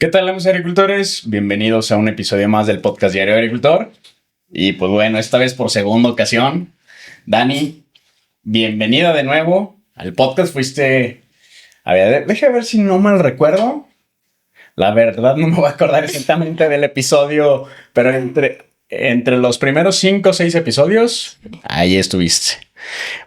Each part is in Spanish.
¿Qué tal, amigos agricultores? Bienvenidos a un episodio más del podcast Diario Agricultor. Y pues bueno, esta vez por segunda ocasión. Dani, bienvenida de nuevo al podcast. Fuiste... A ver, déjame ver si no mal recuerdo. La verdad no me voy a acordar exactamente del episodio, pero entre los primeros 5 o 6 episodios, ahí estuviste.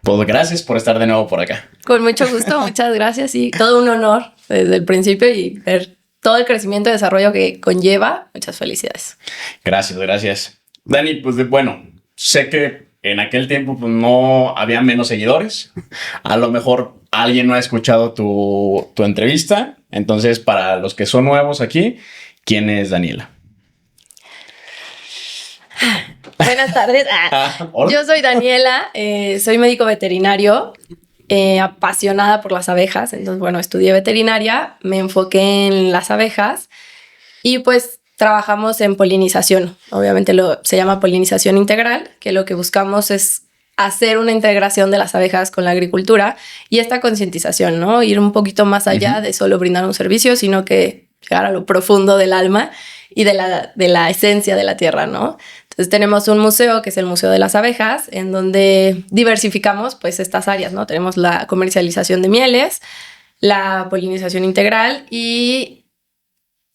Pues gracias por estar de nuevo por acá. Con mucho gusto, muchas gracias y todo un honor desde el principio y ver todo el crecimiento y desarrollo que conlleva. Muchas felicidades. Gracias. Dani, pues bueno, sé que en aquel tiempo pues, no había menos seguidores. A lo mejor alguien no ha escuchado tu entrevista. Entonces, para los que son nuevos aquí, ¿quién es Daniela? Buenas tardes. Yo soy Daniela, soy médico veterinario, apasionada por las abejas. Entonces, bueno, estudié veterinaria, me enfoqué en las abejas y pues trabajamos en polinización. Obviamente se llama polinización integral, que lo que buscamos es hacer una integración de las abejas con la agricultura y esta concientización, ¿no? Ir un poquito más allá de solo brindar un servicio, sino que llegar a lo profundo del alma y de la esencia de la tierra, ¿no? Entonces tenemos un museo que es el Museo de las Abejas, en donde diversificamos pues estas áreas, ¿no? Tenemos la comercialización de mieles, la polinización integral y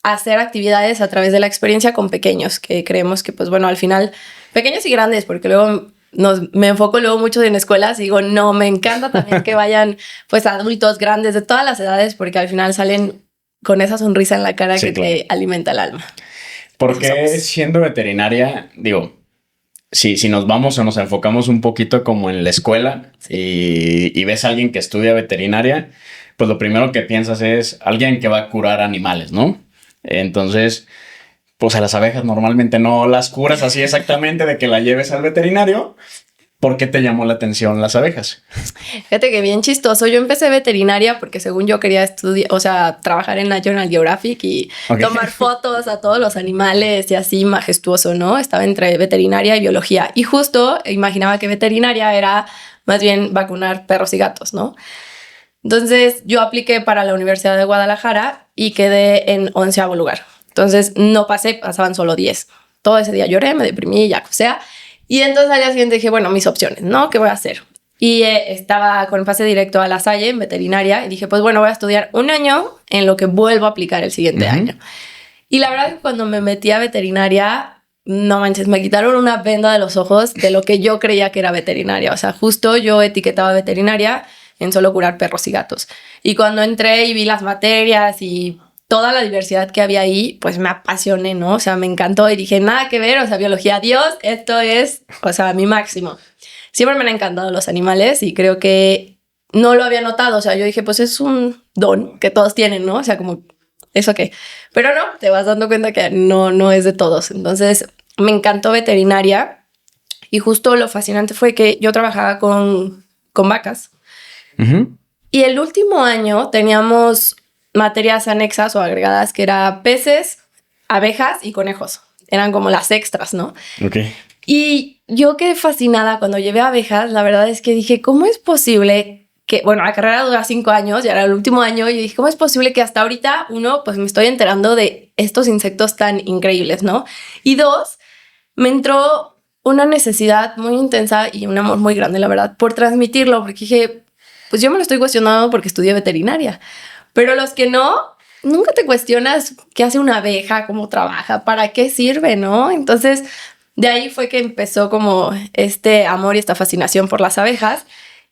hacer actividades a través de la experiencia con pequeños, que creemos que pues bueno, al final, pequeños y grandes, porque luego me enfoco luego mucho en escuelas y digo, no, me encanta también que vayan pues adultos grandes de todas las edades, porque al final salen con esa sonrisa en la cara que claro, te alimenta el alma. Porque siendo veterinaria, digo, si nos vamos o nos enfocamos un poquito como en la escuela y ves a alguien que estudia veterinaria, pues lo primero que piensas es alguien que va a curar animales, ¿no? Entonces, pues a las abejas normalmente no las curas así exactamente de que la lleves al veterinario. ¿Por qué te llamó la atención las abejas? Fíjate que bien chistoso. Yo empecé veterinaria porque según yo quería estudiar, o sea, trabajar en National Geographic y tomar fotos a todos los animales y así majestuoso, ¿no? Estaba entre veterinaria y biología. Y justo imaginaba que veterinaria era más bien vacunar perros y gatos, ¿no? Entonces yo apliqué para la Universidad de Guadalajara y quedé en 11º lugar. Entonces no pasé, pasaban solo 10. Todo ese día lloré, me deprimí, ya o sea. Y entonces al día siguiente dije, bueno, mis opciones, ¿no? ¿Qué voy a hacer? Y estaba con pase directo a La Salle, en veterinaria, y dije, pues bueno, voy a estudiar un año en lo que vuelvo a aplicar el siguiente año. Y la verdad es que cuando me metí a veterinaria, no manches, me quitaron una venda de los ojos de lo que yo creía que era veterinaria. O sea, justo yo etiquetaba veterinaria en solo curar perros y gatos. Y cuando entré y vi las materias y toda la diversidad que había ahí, pues me apasioné, ¿no? O sea, me encantó y dije, nada que ver, o sea, biología, Dios, esto es, o sea, mi máximo. Siempre me han encantado los animales y creo que no lo había notado, o sea, yo dije, pues es un don que todos tienen, ¿no? O sea, como, ¿eso qué? Pero no, te vas dando cuenta que no es de todos. Entonces, me encantó veterinaria y justo lo fascinante fue que yo trabajaba con vacas y el último año teníamos materias anexas o agregadas que era peces, abejas y conejos. Eran como las extras, ¿no? Ok. Y yo quedé fascinada cuando llevé abejas. La verdad es que dije, ¿cómo es posible que... Bueno, la carrera dura 5 años, ya era el último año, y dije, ¿cómo es posible que hasta ahorita, uno, pues me estoy enterando de estos insectos tan increíbles, ¿no? Y 2, me entró una necesidad muy intensa y un amor muy grande, la verdad, por transmitirlo, porque dije, pues yo me lo estoy cuestionando porque estudié veterinaria. Pero los que no, nunca te cuestionas qué hace una abeja, cómo trabaja, para qué sirve, ¿no? Entonces, de ahí fue que empezó como este amor y esta fascinación por las abejas.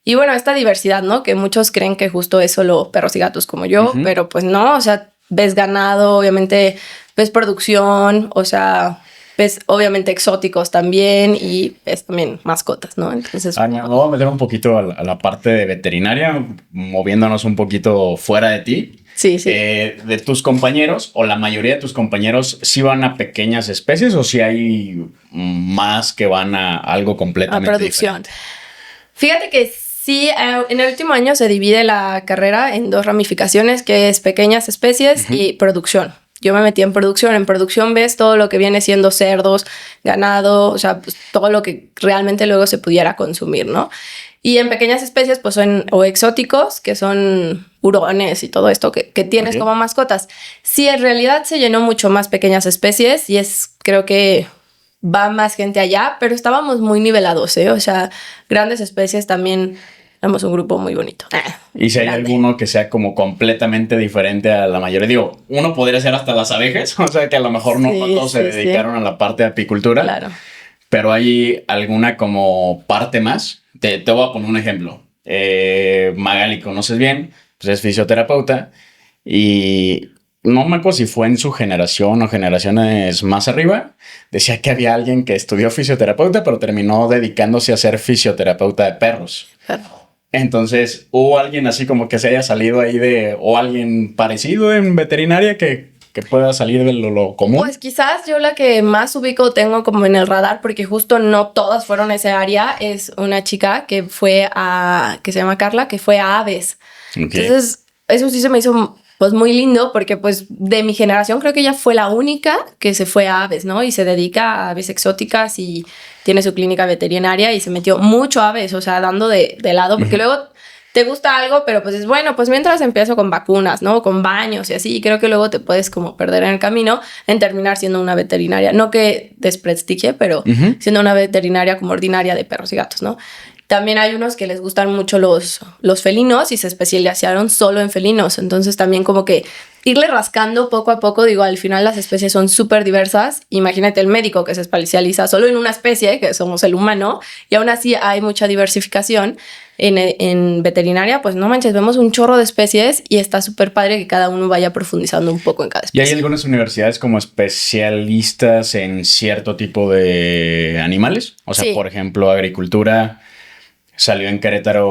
Y bueno, esta diversidad, ¿no? Que muchos creen que justo es solo perros y gatos como yo, pero pues no, o sea, ves ganado, obviamente ves producción, o sea, ves obviamente exóticos también y ves también mascotas, ¿no? Entonces... me voy a meter un poquito a la parte de veterinaria, moviéndonos un poquito fuera de ti. Sí, sí. De tus compañeros, o la mayoría de tus compañeros, ¿sí van a pequeñas especies o si hay más que van a algo completamente producción diferente? Fíjate que sí, en el último año se divide la carrera en 2 ramificaciones, que es pequeñas especies y producción. Yo me metí en producción. En producción ves todo lo que viene siendo cerdos, ganado, o sea, pues, todo lo que realmente luego se pudiera consumir, ¿no? Y en pequeñas especies, pues son o exóticos, que son hurones y todo esto que tienes como mascotas. Sí, en realidad se llenó mucho más pequeñas especies y creo que va más gente allá, pero estábamos muy nivelados, ¿eh? O sea, grandes especies también, éramos un grupo muy bonito. Y si hay alguno que sea como completamente diferente a la mayoría, digo, uno podría ser hasta las abejas, o sea que a lo mejor no todos se dedicaron a la parte de apicultura, claro. Pero hay alguna como parte más. Te voy a poner un ejemplo. Magali, conoces bien, pues es fisioterapeuta y no me acuerdo si fue en su generación o generaciones más arriba, decía que había alguien que estudió fisioterapeuta pero terminó dedicándose a ser fisioterapeuta de perros. Entonces, ¿hubo alguien así como que se haya salido ahí o alguien parecido en veterinaria que pueda salir de lo común? Pues quizás yo la que más ubico tengo como en el radar, porque justo no todas fueron a esa área, es una chica que se llama Carla, que fue a aves. Okay. Entonces, eso sí se me hizo pues muy lindo, porque pues de mi generación creo que ella fue la única que se fue a aves, ¿no? Y se dedica a aves exóticas y tiene su clínica veterinaria y se metió mucho a aves, o sea, dando de lado, porque luego te gusta algo, pero pues es bueno, pues mientras empiezo con vacunas, ¿no? Con baños y así, y creo que luego te puedes como perder en el camino en terminar siendo una veterinaria. No que desprestigie, pero siendo una veterinaria como ordinaria de perros y gatos, ¿no? También hay unos que les gustan mucho los felinos y se especializaron solo en felinos. Entonces también como que irle rascando poco a poco, digo, al final las especies son súper diversas. Imagínate el médico que se especializa solo en una especie, que somos el humano, y aún así hay mucha diversificación. En veterinaria, pues no manches, vemos un chorro de especies y está súper padre que cada uno vaya profundizando un poco en cada especie. ¿Y hay algunas universidades como especialistas en cierto tipo de animales? O sea, sí. Por ejemplo, agricultura. Salió en Querétaro,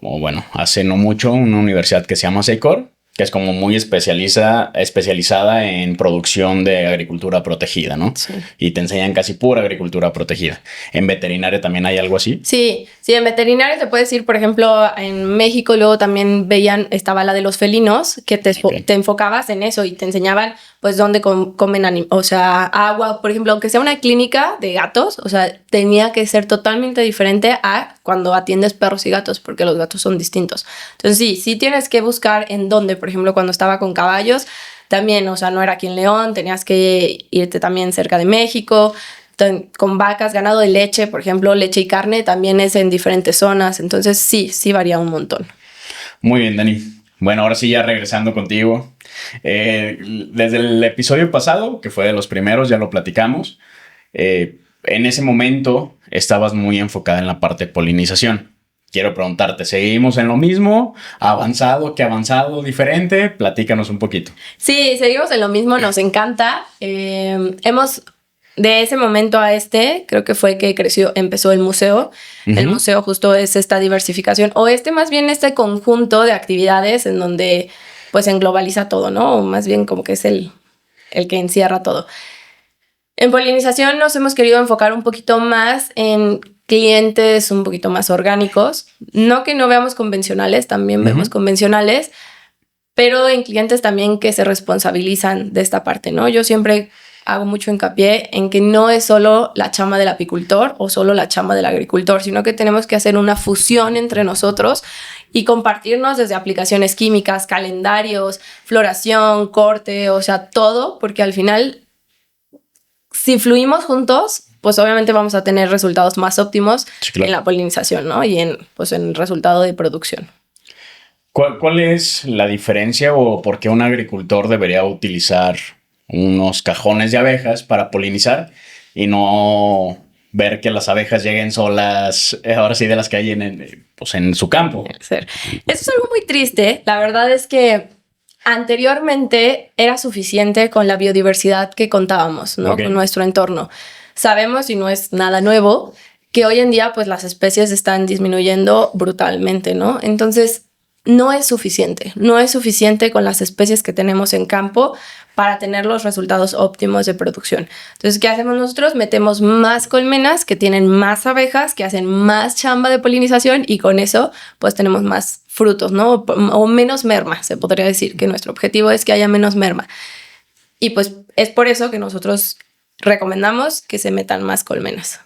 o bueno, hace no mucho, una universidad que se llama SEICOR, que es como muy especializada en producción de agricultura protegida, ¿no? Sí. Y te enseñan casi pura agricultura protegida. ¿En veterinaria también hay algo así? Sí, en veterinaria te puedes ir, por ejemplo, en México luego también estaba la de los felinos, que te enfocabas en eso y te enseñaban pues dónde comen o sea, agua, por ejemplo, aunque sea una clínica de gatos, o sea, tenía que ser totalmente diferente a cuando atiendes perros y gatos, porque los gatos son distintos. Entonces sí tienes que buscar en dónde, por ejemplo, cuando estaba con caballos, también, o sea, no era aquí en León, tenías que irte también cerca de México. Con vacas, ganado de leche, por ejemplo, leche y carne, también es en diferentes zonas. Entonces sí varía un montón. Muy bien, Dani. Bueno, ahora sí, ya regresando contigo. Desde el episodio pasado, que fue de los primeros, ya lo platicamos. En ese momento estabas muy enfocada en la parte de polinización. Quiero preguntarte, ¿seguimos en lo mismo? ¿Avanzado? ¿Qué avanzado? ¿Diferente? Platícanos un poquito. Sí, seguimos en lo mismo, nos encanta. De ese momento a creo que fue que empezó el museo. El museo justo es esta diversificación, o más bien este conjunto de actividades en donde pues englobaliza todo, ¿no? O más bien como que es el que encierra todo. En polinización nos hemos querido enfocar un poquito más en clientes un poquito más orgánicos. No que no veamos convencionales, también vemos convencionales, pero en clientes también que se responsabilizan de esta parte, ¿no? Yo siempre hago mucho hincapié en que no es solo la chamba del apicultor o solo la chamba del agricultor, sino que tenemos que hacer una fusión entre nosotros y compartirnos desde aplicaciones químicas, calendarios, floración, corte, o sea, todo, porque al final, si fluimos juntos, pues obviamente vamos a tener resultados más óptimos en la polinización, ¿no? Y en el resultado de producción. ¿Cuál es la diferencia o por qué un agricultor debería utilizar unos cajones de abejas para polinizar y no ver que las abejas lleguen solas, ahora sí, de las que hay en su campo? Eso es algo muy triste. La verdad es que anteriormente era suficiente con la biodiversidad que contábamos, ¿no? Con nuestro entorno. Sabemos, y no es nada nuevo, que hoy en día pues las especies están disminuyendo brutalmente, ¿no? Entonces no es suficiente con las especies que tenemos en campo para tener los resultados óptimos de producción. Entonces, ¿qué hacemos nosotros? Metemos más colmenas que tienen más abejas, que hacen más chamba de polinización y con eso pues tenemos más frutos, ¿no? O menos merma, se podría decir que nuestro objetivo es que haya menos merma. Y pues es por eso que nosotros recomendamos que se metan más colmenas.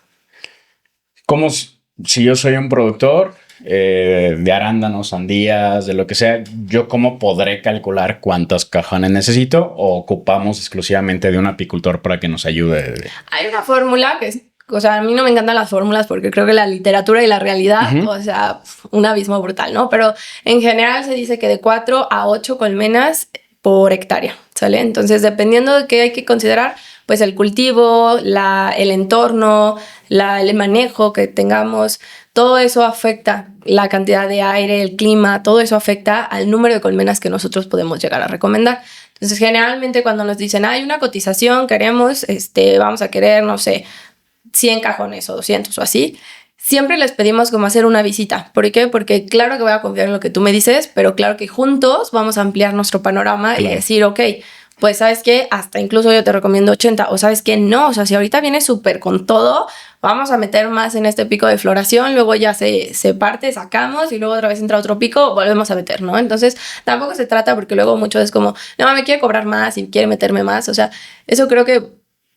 ¿Cómo si yo soy un productor de arándanos, sandías, de lo que sea, ¿yo cómo podré calcular cuántas cajones necesito o ocupamos exclusivamente de un apicultor para que nos ayude? Hay una fórmula que es, o sea, a mí no me encantan las fórmulas porque creo que la literatura y la realidad, o sea, un abismo brutal, ¿no? Pero en general se dice que de 4 a 8 colmenas por hectárea, ¿sale? Entonces, dependiendo de qué hay que considerar, pues el cultivo, el entorno, el manejo que tengamos, todo eso afecta la cantidad de aire, el clima, todo eso afecta al número de colmenas que nosotros podemos llegar a recomendar. Entonces, generalmente cuando nos dicen, hay una cotización, queremos, vamos a querer, no sé, 100 cajones o 200 o así, siempre les pedimos como hacer una visita. ¿Por qué? Porque claro que voy a confiar en lo que tú me dices, pero claro que juntos vamos a ampliar nuestro panorama y decir, ok, pues ¿sabes qué? Hasta incluso yo te recomiendo 80, o ¿sabes qué? No, o sea, si ahorita viene súper con todo, vamos a meter más en este pico de floración, luego ya se parte, sacamos y luego otra vez entra otro pico, volvemos a meter, ¿no? Entonces tampoco se trata porque luego mucho es como, no, me quiere cobrar más y quiere meterme más, o sea, eso creo que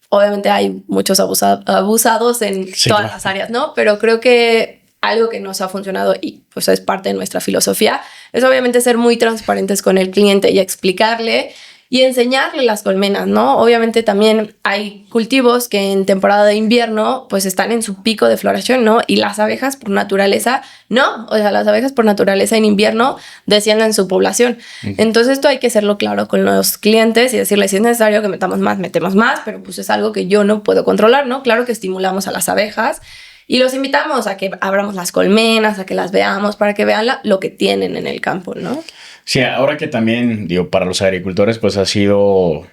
obviamente hay muchos abusados en todas las áreas, ¿no? Pero creo que algo que nos ha funcionado y pues es parte de nuestra filosofía es obviamente ser muy transparentes con el cliente y explicarle y enseñarle las colmenas, ¿no? Obviamente también hay cultivos que en temporada de invierno pues están en su pico de floración, ¿no? Y las abejas por naturaleza, no. O sea, las abejas por naturaleza en invierno descienden su población. Entonces esto hay que hacerlo claro con los clientes y decirles si es necesario que metamos más, metemos más, pero pues es algo que yo no puedo controlar, ¿no? Claro que estimulamos a las abejas y los invitamos a que abramos las colmenas, a que las veamos para que vean lo que tienen en el campo, ¿no? Sí, ahora que también, digo, para los agricultores, pues ha sido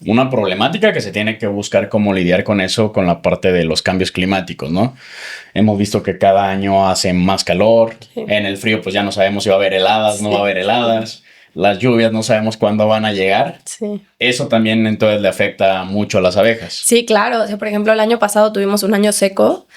una problemática que se tiene que buscar cómo lidiar con eso, con la parte de los cambios climáticos, ¿no? Hemos visto que cada año hace más calor, en el frío pues ya no sabemos si va a haber heladas, no va a haber heladas, las lluvias no sabemos cuándo van a llegar. Sí. Eso también entonces le afecta mucho a las abejas. Sí, claro. O sea, por ejemplo, el año pasado tuvimos un año seco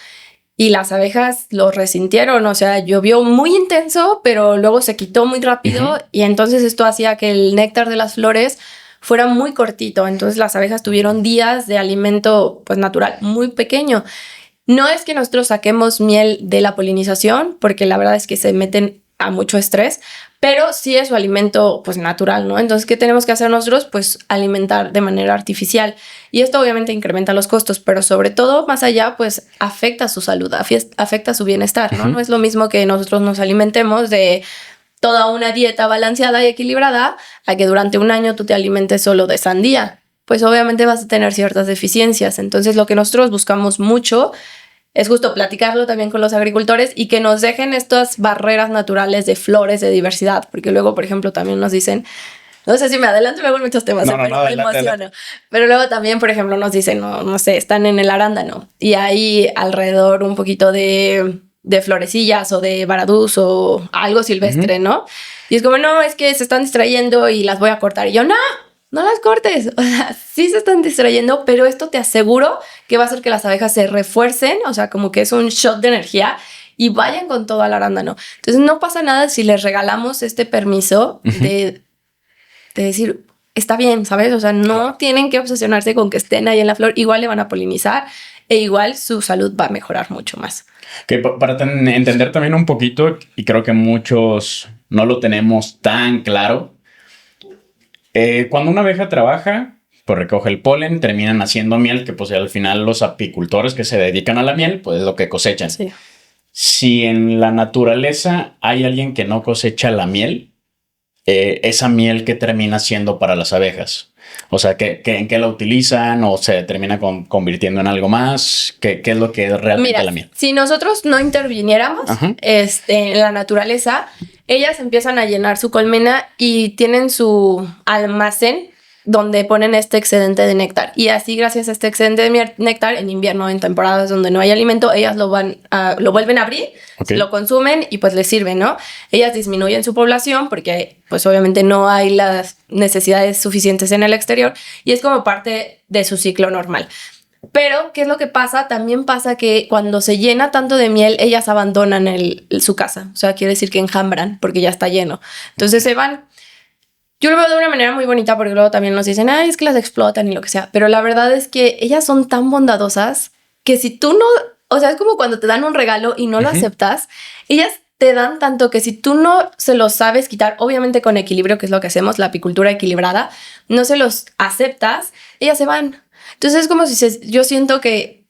y las abejas lo resintieron, o sea, llovió muy intenso, pero luego se quitó muy rápido y entonces esto hacía que el néctar de las flores fuera muy cortito, entonces las abejas tuvieron días de alimento pues natural muy pequeño. No es que nosotros saquemos miel de la polinización, porque la verdad es que se meten a mucho estrés, pero sí es su alimento pues natural, ¿no? Entonces, ¿qué tenemos que hacer nosotros? Pues alimentar de manera artificial. Y esto obviamente incrementa los costos, pero sobre todo, más allá, pues afecta su salud, afecta su bienestar, ¿no? No es lo mismo que nosotros nos alimentemos de toda una dieta balanceada y equilibrada a que durante un año tú te alimentes solo de sandía. Pues obviamente vas a tener ciertas deficiencias. Entonces, lo que nosotros buscamos mucho es justo platicarlo también con los agricultores y que nos dejen estas barreras naturales de flores, de diversidad, porque luego, por ejemplo, también nos dicen, no sé si me adelanto luego en muchos temas, pero me emociono. Pero luego también, por ejemplo, nos dicen, no sé, están en el arándano y hay alrededor un poquito de florecillas o de baradús o algo silvestre, ¿no? Y es como, no, es que se están distrayendo y las voy a cortar. Y yo, no las cortes, o sea, sí se están distrayendo, pero esto te aseguro que va a hacer que las abejas se refuercen, o sea, como que es un shot de energía y vayan con todo al arándano. Entonces no pasa nada si les regalamos este permiso de decir, está bien, ¿sabes? O sea, no tienen que obsesionarse con que estén ahí en la flor, igual le van a polinizar e igual su salud va a mejorar mucho más. Que para entender también un poquito, y creo que muchos no lo tenemos tan claro, cuando una abeja trabaja, pues recoge el polen, terminan haciendo miel, que pues al final los apicultores que se dedican a la miel, pues es lo que cosechan. Sí. Si en la naturaleza hay alguien que no cosecha la miel, esa miel que termina siendo para las abejas, o sea, ¿en qué la utilizan o se termina convirtiendo en algo más? ¿Qué es lo que es realmente la miel? Si nosotros no interviniéramos en la naturaleza, ellas empiezan a llenar su colmena y tienen su almacén donde ponen este excedente de néctar. Y así, gracias a este excedente de néctar, en invierno, en temporadas donde no hay alimento, ellas lo vuelven a abrir, lo consumen y pues les sirve, ¿no? Ellas disminuyen su población porque pues obviamente no hay las necesidades suficientes en el exterior y es como parte de su ciclo normal. Pero, ¿qué es lo que pasa? También pasa que cuando se llena tanto de miel, ellas abandonan su casa. O sea, quiere decir que enjambran porque ya está lleno. Entonces se van. Yo lo veo de una manera muy bonita porque luego también nos dicen, ay, es que las explotan y lo que sea. Pero la verdad es que ellas son tan bondadosas que si tú no... O sea, es como cuando te dan un regalo y no lo aceptas, ellas te dan tanto que si tú no se los sabes quitar, obviamente con equilibrio, que es lo que hacemos, la apicultura equilibrada, no se los aceptas, ellas se van. Entonces es como si yo siento que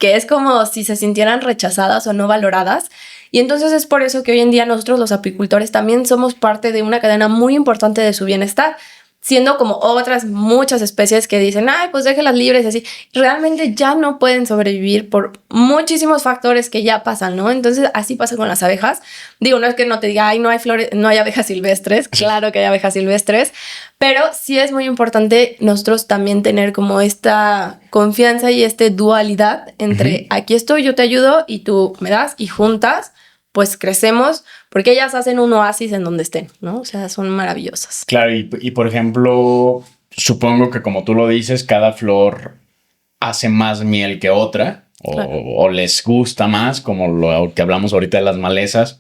es como si se sintieran rechazadas o no valoradas. Y entonces es por eso que hoy en día nosotros los apicultores también somos parte de una cadena muy importante de su bienestar, siendo como otras muchas especies que dicen, ay, pues déjenlas libres y así. Realmente ya no pueden sobrevivir por muchísimos factores que ya pasan, ¿no? Entonces así pasa con las abejas. Digo, no es que no te diga, ay, no hay flores, no hay abejas silvestres. Claro que hay abejas silvestres, pero sí es muy importante nosotros también tener como esta confianza y esta dualidad entre aquí estoy, yo te ayudo y tú me das y juntas pues crecemos, porque ellas hacen un oasis en donde estén, ¿no? O sea, son maravillosas. Claro, y por ejemplo, supongo que como tú lo dices, cada flor hace más miel que otra, claro, o les gusta más, como lo que hablamos ahorita de las malezas.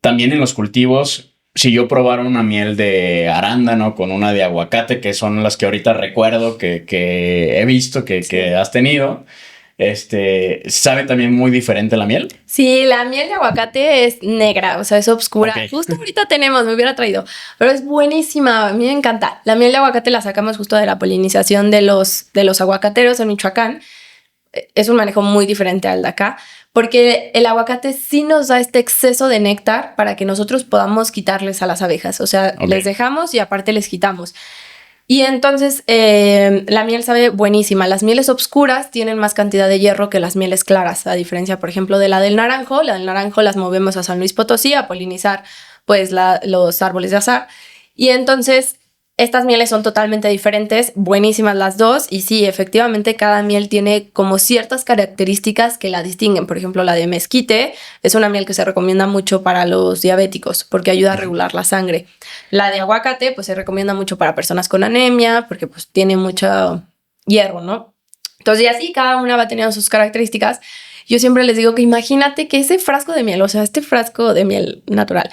También en los cultivos, si yo probara una miel de arándano con una de aguacate, que son las que ahorita recuerdo que he visto que has tenido, ¿sabe también muy diferente la miel? Sí, la miel de aguacate es negra, o sea, es oscura. Okay. Justo ahorita tenemos, me hubiera traído, pero es buenísima, a mí me encanta. La miel de aguacate la sacamos justo de la polinización de los aguacateros en Michoacán. Es un manejo muy diferente al de acá, porque el aguacate sí nos da este exceso de néctar para que nosotros podamos quitarles a las abejas. O sea, okay, les dejamos y aparte les quitamos. Y entonces la miel sabe buenísima. Las mieles oscuras tienen más cantidad de hierro que las mieles claras, a diferencia, por ejemplo, de la del naranjo. La del naranjo las movemos a San Luis Potosí a polinizar pues, los árboles de azahar. Y entonces estas mieles son totalmente diferentes, buenísimas las dos. Y sí, efectivamente, cada miel tiene como ciertas características que la distinguen. Por ejemplo, la de mezquite es una miel que se recomienda mucho para los diabéticos porque ayuda a regular la sangre. La de aguacate, pues se recomienda mucho para personas con anemia porque pues tiene mucho hierro, ¿no? Entonces, y así cada una va teniendo sus características. Yo siempre les digo que imagínate que ese frasco de miel, o sea, este frasco de miel natural,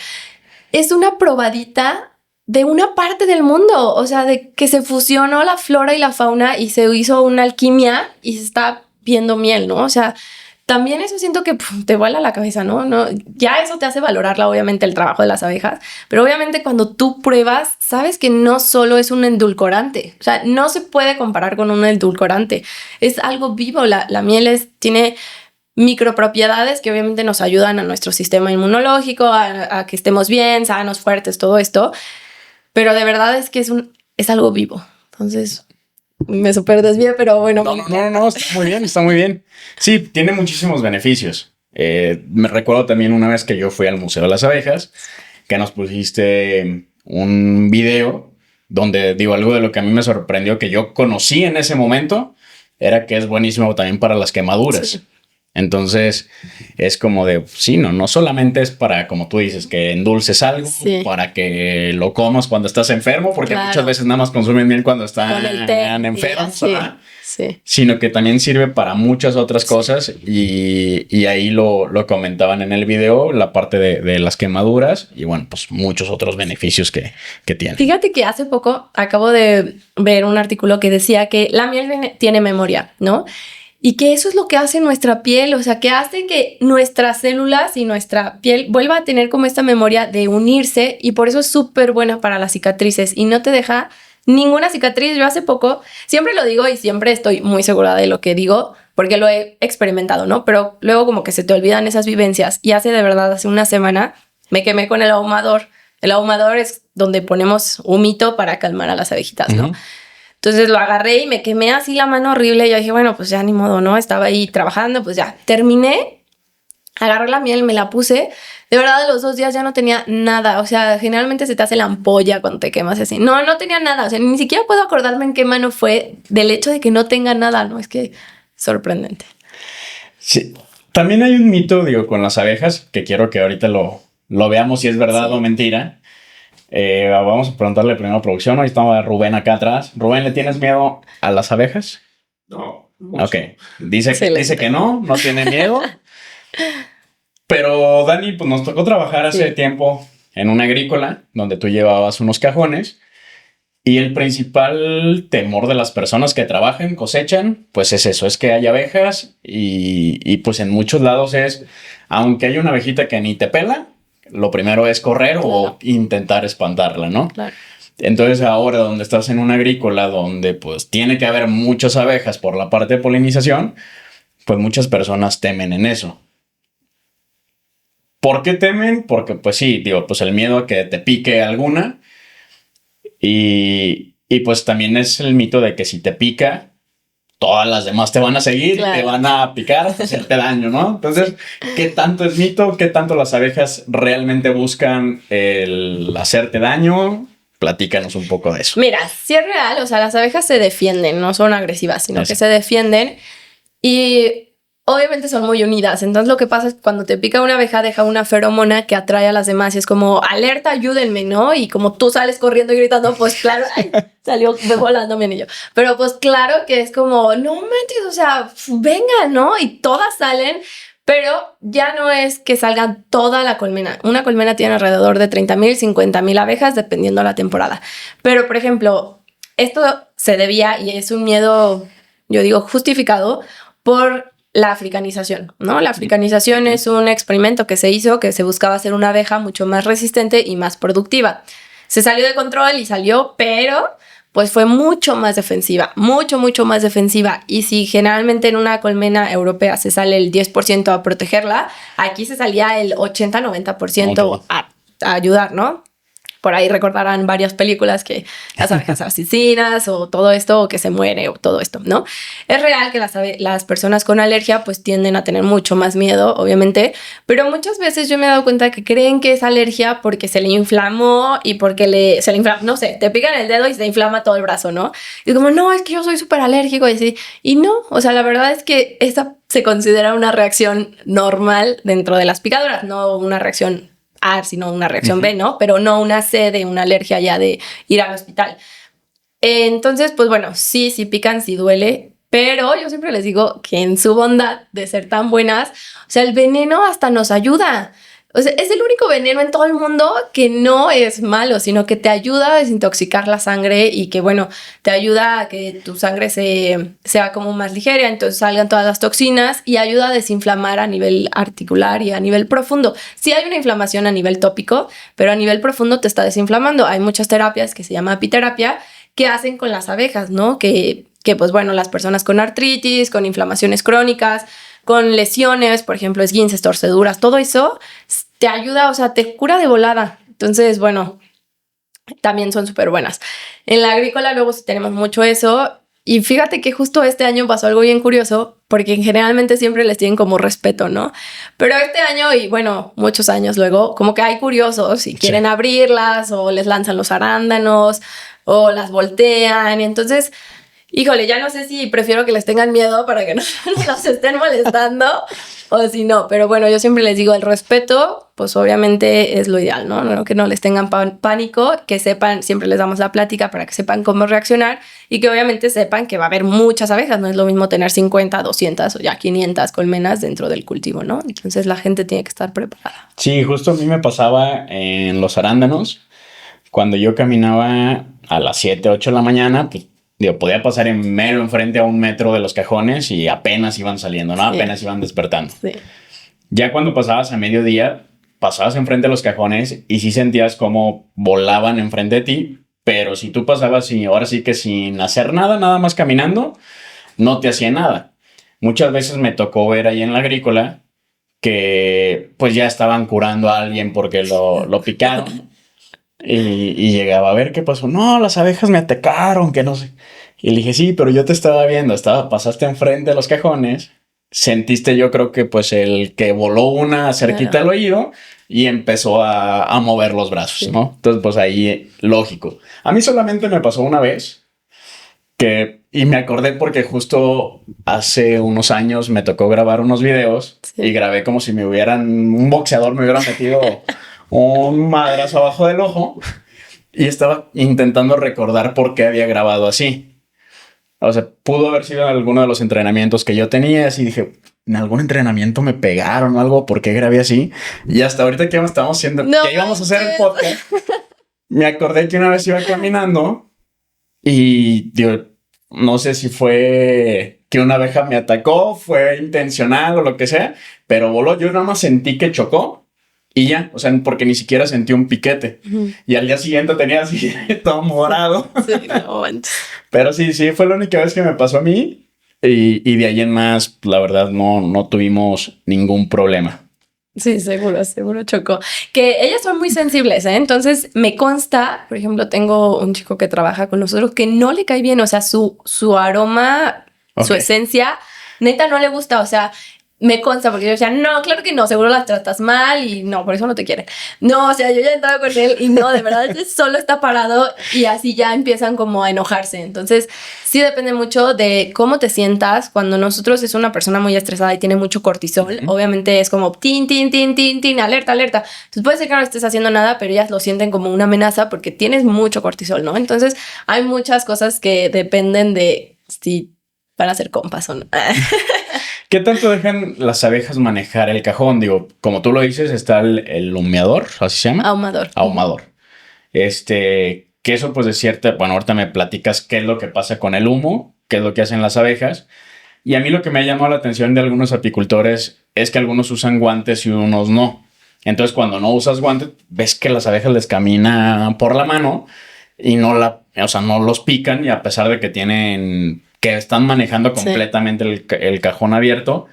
es una probadita de una parte del mundo, o sea, de que se fusionó la flora y la fauna y se hizo una alquimia y se está viendo miel, ¿no? O sea, también eso siento que te vuela la cabeza, ¿no? Ya eso te hace valorarla, obviamente, el trabajo de las abejas, pero obviamente cuando tú pruebas, sabes que no solo es un endulcorante, o sea, no se puede comparar con un endulcorante, es algo vivo, la miel tiene micropropiedades que obviamente nos ayudan a nuestro sistema inmunológico, a que estemos bien, sanos, fuertes, todo esto. Pero de verdad es que es algo vivo. Entonces, me súper desvié, pero bueno. No, está muy bien, está muy bien. Sí, tiene muchísimos beneficios. Me recuerdo también una vez que yo fui al Museo de las Abejas, que nos pusiste un video donde, digo, algo de lo que a mí me sorprendió que yo conocí en ese momento era que es buenísimo también para las quemaduras. Sí. Entonces es como de, sí, no solamente es para, como tú dices, que endulces algo, sí, para que lo comas cuando estás enfermo, porque claro, muchas veces nada más consumen miel cuando están enfermos, sí, sí, sino que también sirve para muchas otras cosas y ahí lo comentaban en el video, la parte de las quemaduras y bueno, pues muchos otros beneficios que tiene. Fíjate que hace poco acabo de ver un artículo que decía que la miel tiene memoria, ¿no? Y que eso es lo que hace nuestra piel, o sea, que hace que nuestras células y nuestra piel vuelva a tener como esta memoria de unirse y por eso es súper buena para las cicatrices y no te deja ninguna cicatriz. Yo hace poco, siempre lo digo y siempre estoy muy segura de lo que digo porque lo he experimentado, ¿no? Pero luego como que se te olvidan esas vivencias y hace una semana me quemé con el ahumador. El ahumador es donde ponemos humito para calmar a las abejitas, ¿no? Entonces lo agarré y me quemé así la mano horrible. Y yo dije, bueno, pues ya ni modo, ¿no? Estaba ahí trabajando, pues ya. Terminé, agarré la miel, me la puse. De verdad, de los 2 días ya no tenía nada. O sea, generalmente se te hace la ampolla cuando te quemas así. No tenía nada. O sea, ni siquiera puedo acordarme en qué mano fue del hecho de que no tenga nada, ¿no? Es que sorprendente. Sí. También hay un mito, digo, con las abejas, que quiero que ahorita lo veamos si es verdad o mentira. Vamos a preguntarle primero a producción. Ahí está Rubén acá atrás. Rubén, ¿le tienes miedo a las abejas? No. Mucho. Ok. Dice que no tiene miedo. Pero Dani, pues nos tocó trabajar hace tiempo en una agrícola donde tú llevabas unos cajones Y el principal temor de las personas que trabajan, cosechan, pues es eso, es que hay abejas y pues en muchos lados es, aunque hay una abejita que ni te pela, lo primero es correr o intentar espantarla, ¿no? Claro. Entonces ahora donde estás en una agrícola donde pues tiene que haber muchas abejas por la parte de polinización, pues muchas personas temen en eso. ¿Por qué temen? Porque pues sí, digo, pues el miedo a que te pique alguna y pues también es el mito de que si te pica, todas las demás te van a seguir y te van a picar hasta hacerte daño, ¿no? Entonces, ¿qué tanto es mito? ¿Qué tanto las abejas realmente buscan el hacerte daño? Platícanos un poco de eso. Mira, sí es real, o sea, las abejas se defienden, no son agresivas, sino que se defienden y obviamente son muy unidas. Entonces lo que pasa es que cuando te pica una abeja deja una feromona que atrae a las demás y es como, alerta, ayúdenme, ¿no? Y como tú sales corriendo y gritando, pues claro, ay, salió volando mi anillo. Pero pues claro que es como, no manches, o sea, venga, ¿no? Y todas salen. Pero ya no es que salgan toda la colmena. Una colmena tiene alrededor de 30,000, 50,000 abejas, dependiendo de la temporada. Pero, por ejemplo, esto se debía, y es un miedo, yo digo, justificado, por la africanización, ¿no? La africanización es un experimento que se hizo, que se buscaba hacer una abeja mucho más resistente y más productiva. Se salió de control y salió, pero pues fue mucho más defensiva, mucho más defensiva. Y si generalmente en una colmena europea se sale el 10% a protegerla, aquí se salía el 80-90% a ayudar, ¿no? Por ahí recordarán varias películas que las abejas asesinas o todo esto, o que se muere o todo esto, ¿no? Es real que las personas con alergia pues tienden a tener mucho más miedo, obviamente, pero muchas veces yo me he dado cuenta que creen que es alergia porque se le inflamó y porque se le inflama, no sé, te pican el dedo y se te inflama todo el brazo, ¿no? Y como, no, es que yo soy súper alérgico y así. Y no, o sea, la verdad es que esa se considera una reacción normal dentro de las picaduras, no una reacción A, sino una reacción B, ¿no? Pero no una C de una alergia ya de ir al hospital. Entonces, pues bueno, sí pican, sí duele, pero yo siempre les digo que en su bondad de ser tan buenas, o sea, el veneno hasta nos ayuda. O sea, es el único veneno en todo el mundo que no es malo, sino que te ayuda a desintoxicar la sangre y que, bueno, te ayuda a que tu sangre sea como más ligera, entonces salgan todas las toxinas y ayuda a desinflamar a nivel articular y a nivel profundo. Sí hay una inflamación a nivel tópico, pero a nivel profundo te está desinflamando. Hay muchas terapias que se llama apiterapia que hacen con las abejas, ¿no? Que pues bueno, las personas con artritis, con inflamaciones crónicas, con lesiones, por ejemplo, esguinces, torceduras, todo eso te ayuda, o sea, te cura de volada. Entonces, bueno, también son súper buenas. En la agrícola luego sí tenemos mucho eso. Y fíjate que justo este año pasó algo bien curioso, porque generalmente siempre les tienen como respeto, ¿no? Pero este año, y bueno, muchos años luego, como que hay curiosos y quieren abrirlas o les lanzan los arándanos o las voltean. Y entonces, híjole, ya no sé si prefiero que les tengan miedo para que no los estén molestando o si no. Pero bueno, yo siempre les digo, el respeto, pues obviamente es lo ideal, ¿no? No que no les tengan pánico, que sepan, siempre les damos la plática para que sepan cómo reaccionar y que obviamente sepan que va a haber muchas abejas. No es lo mismo tener 50, 200 o ya 500 colmenas dentro del cultivo, ¿no? Entonces la gente tiene que estar preparada. Sí, justo a mí me pasaba en los arándanos. Cuando yo caminaba a las 7, 8 de la mañana, pues digo, podía pasar mero enfrente a 1 metro de los cajones y apenas iban saliendo, ¿no? Sí. Apenas iban despertando. Sí. Ya cuando pasabas a mediodía, pasabas enfrente de los cajones y sí sentías cómo volaban enfrente de ti, pero si tú pasabas y ahora sí que sin hacer nada, nada más caminando, no te hacía nada. Muchas veces me tocó ver ahí en la agrícola que pues ya estaban curando a alguien porque lo picaron. Y llegaba a ver qué pasó. No, las abejas me atacaron, que no sé. Y le dije, sí, pero yo te estaba viendo. Pasaste enfrente de los cajones. Sentiste, yo creo que pues el que voló una cerquita al oído y empezó a mover los brazos, sí, ¿no? Entonces, pues ahí, lógico. A mí solamente me pasó una vez y me acordé porque justo hace unos años me tocó grabar unos videos, sí, y grabé como si un boxeador me hubiera metido un madrazo abajo del ojo y estaba intentando recordar por qué había grabado así. O sea, pudo haber sido alguno de los entrenamientos que yo tenía, así dije, en algún entrenamiento me pegaron o algo, ¿por qué grabé así? Y hasta ahorita que estábamos haciendo, que íbamos a hacer el podcast, me acordé que una vez iba caminando Y digo, no sé si fue que una abeja me atacó, fue intencional o lo que sea, pero voló. Yo nada más sentí que chocó y ya, o sea, porque ni siquiera sentí un piquete. Y al día siguiente tenía así todo morado. Sí, no manches. Pero sí, fue la única vez que me pasó a mí. Y de ahí en más, la verdad, no tuvimos ningún problema. Sí, seguro chocó. Que ellas son muy sensibles, ¿eh? Entonces me consta, por ejemplo, tengo un chico que trabaja con nosotros que no le cae bien, o sea, su aroma, su esencia, neta no le gusta, o sea, me consta porque yo decía, no, claro que no, seguro las tratas mal y no, por eso no te quiere. No, o sea, yo ya he entrado con él y no, de verdad, él solo está parado y así ya empiezan como a enojarse. Entonces, sí depende mucho de cómo te sientas. Cuando nosotros es una persona muy estresada y tiene mucho cortisol, obviamente es como tin, tin, tin, tin, tin, alerta, alerta. Entonces puede ser que no estés haciendo nada, pero ellas lo sienten como una amenaza porque tienes mucho cortisol, ¿no? Entonces, hay muchas cosas que dependen de si van a ser compas o no. ¿Qué tanto dejan las abejas manejar el cajón? Digo, como tú lo dices, está el humeador, ¿así se llama? Ahumador. Ahumador. Que eso pues de cierta... Bueno, ahorita me platicas qué es lo que pasa con el humo, qué es lo que hacen las abejas. Y a mí lo que me ha llamado la atención de algunos apicultores es que algunos usan guantes y unos no. Entonces, cuando no usas guantes, ves que las abejas les caminan por la mano y no los pican, y a pesar de que están manejando completamente el cajón abierto,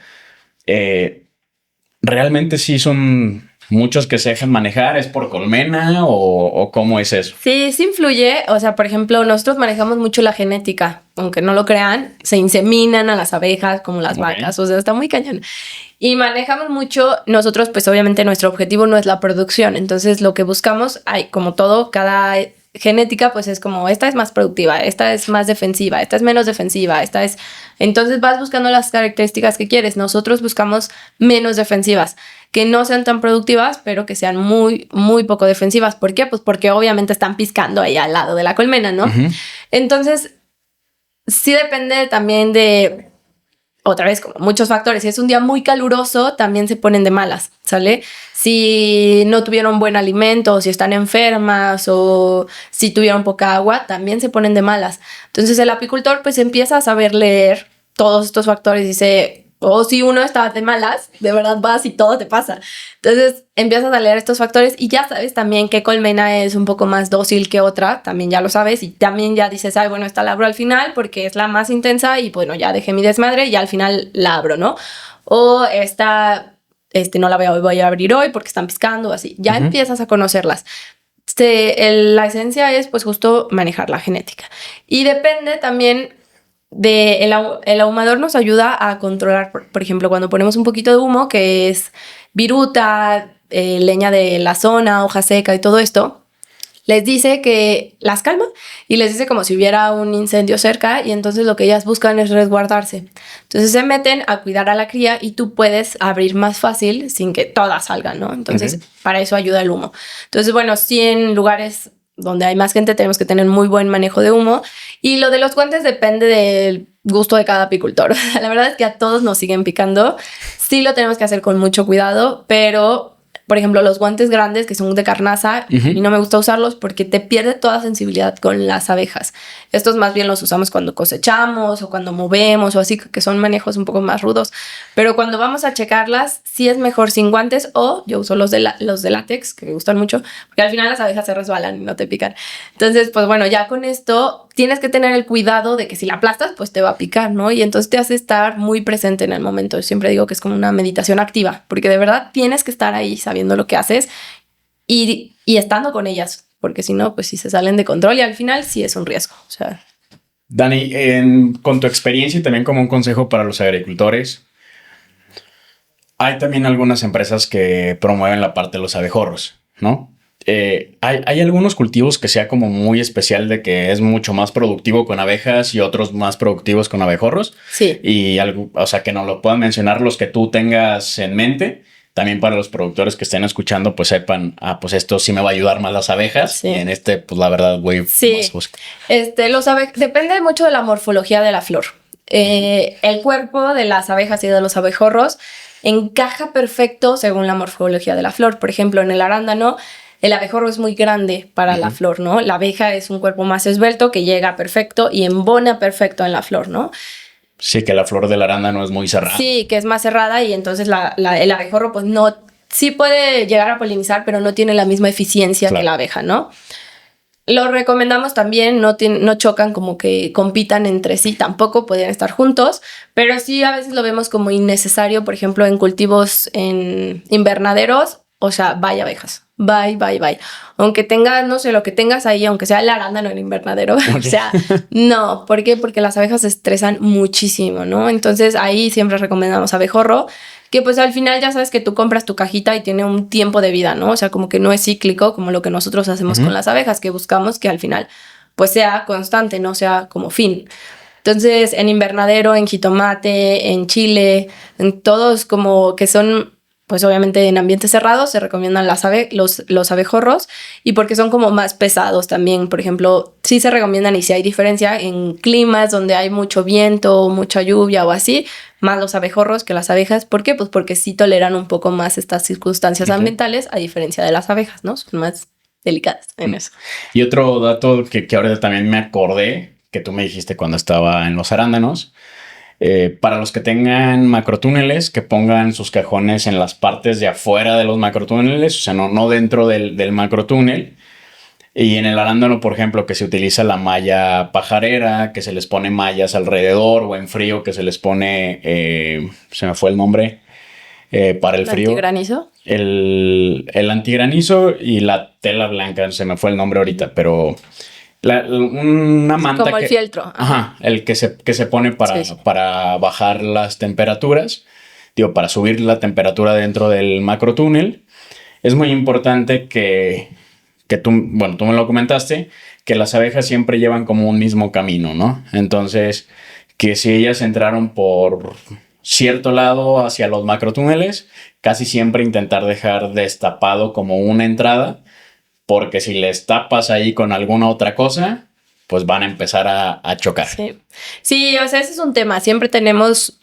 realmente sí son muchos que se dejan manejar. ¿Es por colmena o cómo es eso? Sí, sí influye. O sea, por ejemplo, nosotros manejamos mucho la genética. Aunque no lo crean, se inseminan a las abejas como las vacas. O sea, está muy cañón. Y manejamos mucho. Nosotros, pues obviamente nuestro objetivo no es la producción. Entonces, lo que buscamos, hay como todo, cada genética, pues es como, esta es más productiva, esta es más defensiva, esta es menos defensiva, esta es... Entonces vas buscando las características que quieres. Nosotros buscamos menos defensivas, que no sean tan productivas, pero que sean muy, muy poco defensivas. ¿Por qué? Pues porque obviamente están piscando ahí al lado de la colmena, ¿no? Entonces, sí depende también de... Otra vez, como muchos factores. Si es un día muy caluroso, también se ponen de malas, ¿sale? Si no tuvieron buen alimento, o si están enfermas, o si tuvieron poca agua, también se ponen de malas. Entonces el apicultor pues empieza a saber leer todos estos factores y dice, si uno está de malas, de verdad vas y todo te pasa. Entonces empiezas a leer estos factores y ya sabes también qué colmena es un poco más dócil que otra, también ya lo sabes, y también ya dices, ay, bueno, esta la abro al final porque es la más intensa y bueno, ya dejé mi desmadre y al final la abro, ¿no? O esta, no la voy a abrir hoy porque están piscando, así. Ya empiezas a conocerlas. La esencia es pues justo manejar la genética. Y depende también el ahumador nos ayuda a controlar, por ejemplo, cuando ponemos un poquito de humo, que es viruta, leña de la zona, hoja seca y todo esto, les dice que las calma y les dice como si hubiera un incendio cerca, y entonces lo que ellas buscan es resguardarse. Entonces se meten a cuidar a la cría y tú puedes abrir más fácil sin que todas salgan, ¿no? Entonces para eso ayuda el humo. Entonces, bueno, sí, en lugares donde hay más gente tenemos que tener muy buen manejo de humo, y lo de los guantes depende del gusto de cada apicultor. La verdad es que a todos nos siguen picando. Sí lo tenemos que hacer con mucho cuidado, pero... Por ejemplo, los guantes grandes que son de carnaza, y no me gusta usarlos porque te pierde toda sensibilidad con las abejas. Estos más bien los usamos cuando cosechamos o cuando movemos o así, que son manejos un poco más rudos. Pero cuando vamos a checarlas, sí es mejor sin guantes, o yo uso los de látex, que me gustan mucho, porque al final las abejas se resbalan y no te pican. Entonces, pues bueno, ya con esto tienes que tener el cuidado de que si la aplastas, pues te va a picar, ¿no? Y entonces te hace estar muy presente en el momento. Yo siempre digo que es como una meditación activa, porque de verdad tienes que estar ahí sabiendo lo que haces y estando con ellas, porque si no, pues sí se salen de control y al final sí es un riesgo. O sea. Dani, con tu experiencia y también como un consejo para los agricultores, hay también algunas empresas que promueven la parte de los abejorros, ¿no? Hay algunos cultivos que sea como muy especial, de que es mucho más productivo con abejas y otros más productivos con abejorros. Sí. Y algo, o sea, que nos lo puedan mencionar los que tú tengas en mente. También para los productores que estén escuchando, pues sepan, pues esto sí me va a ayudar más las abejas. Sí. Y en pues la verdad, güey, sí. Depende mucho de la morfología de la flor. El cuerpo de las abejas y de los abejorros encaja perfecto según la morfología de la flor. Por ejemplo, en el arándano, el abejorro es muy grande para la flor, ¿no? La abeja es un cuerpo más esbelto que llega perfecto y embona perfecto en la flor, ¿no? Sí, que la flor del arándano es muy cerrada. Sí, que es más cerrada y entonces el abejorro pues no, sí puede llegar a polinizar, pero no tiene la misma eficiencia que la abeja, ¿no? Lo recomendamos también, no chocan como que compitan entre sí, tampoco podrían estar juntos, pero sí a veces lo vemos como innecesario, por ejemplo, en cultivos en invernaderos, o sea, bye abejas, bye. Aunque tengas, no sé, lo que tengas ahí, aunque sea el arándano en el invernadero, o sea, no, ¿por qué? Porque las abejas se estresan muchísimo, ¿no? Entonces ahí siempre recomendamos abejorro, que pues al final ya sabes que tú compras tu cajita y tiene un tiempo de vida, ¿no? O sea, como que no es cíclico como lo que nosotros hacemos con las abejas, que buscamos que al final pues sea constante, no sea como fin. Entonces, en invernadero, en jitomate, en chile, en todos como que son, pues obviamente en ambientes cerrados se recomiendan los abejorros y porque son como más pesados también. Por ejemplo, sí se recomiendan y sí hay diferencia en climas donde hay mucho viento, mucha lluvia o así, más los abejorros que las abejas. ¿Por qué? Pues porque sí toleran un poco más estas circunstancias ambientales a diferencia de las abejas, ¿no? Son más delicadas en eso. Y otro dato que ahora también me acordé, que tú me dijiste cuando estaba en los arándanos, para los que tengan macrotúneles, que pongan sus cajones en las partes de afuera de los macrotúneles, o sea, no dentro del macrotúnel. Y en el arándano, por ejemplo, que se utiliza la malla pajarera, que se les pone mallas alrededor, o en frío que se les pone, se me fue el nombre, para el frío. ¿Antigranizo? El antigranizo y la tela blanca, se me fue el nombre ahorita, pero una manta como el fieltro. Ajá, el que se pone para bajar las temperaturas, para subir la temperatura dentro del macrotúnel. Es muy importante que tú me lo comentaste, que las abejas siempre llevan como un mismo camino, ¿no? Entonces, que si ellas entraron por cierto lado hacia los macrotúneles, casi siempre intentar dejar destapado como una entrada, porque si les tapas ahí con alguna otra cosa, pues van a empezar a chocar. Sí, o sea, ese es un tema. Siempre tenemos